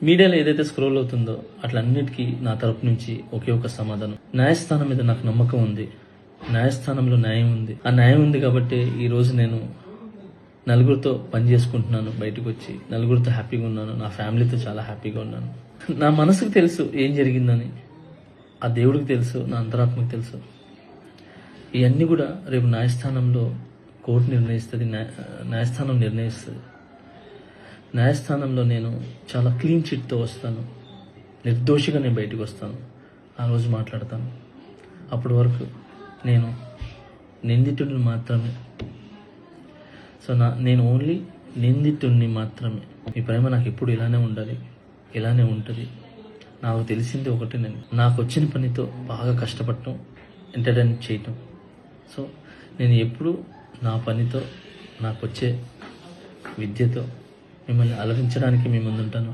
మీడియాలో ఏదైతే స్క్రోల్ అవుతుందో అట్లన్నిటికీ నా తరపు నుంచి ఒకే ఒక సమాధానం. న్యాయస్థానం మీద నాకు నమ్మకం ఉంది. న్యాయస్థానంలో న్యాయం ఉంది. ఆ న్యాయం ఉంది కాబట్టి ఈరోజు నేను నలుగురితో పని చేసుకుంటున్నాను. బయటకు వచ్చి నలుగురితో హ్యాపీగా ఉన్నాను. నా ఫ్యామిలీతో చాలా హ్యాపీగా ఉన్నాను. నా మనసుకు తెలుసు ఏం జరిగిందని, ఆ దేవుడికి తెలుసు, నా అంతరాత్మకు తెలుసు. ఇవన్నీ కూడా రేపు న్యాయస్థానంలో కోర్టు నిర్ణయిస్తుంది, న్యాయస్థానం నిర్ణయిస్తుంది. న్యాయస్థానంలో నేను చాలా క్లీన్ చిట్తో వస్తాను. నిర్దోషిగా నేను బయటకు వస్తాను. ఆ రోజు మాట్లాడతాను. అప్పటి వరకు నేను నిందితుడిని మాత్రమే. సో నేను ఓన్లీ నిందితుడిని మాత్రమే. మీ ప్రేమ నాకు ఎప్పుడు ఇలానే ఉండాలి, ఇలానే ఉంటుంది. నాకు తెలిసింది ఒకటి, నాకు వచ్చిన పనితో బాగా కష్టపడటం, ఎంటర్టైన్ చేయటం. సో నేను ఎప్పుడు నా పనితో, నాకు వచ్చే విద్యతో మిమ్మల్ని అలరించడానికి మీ ముందుంటాను.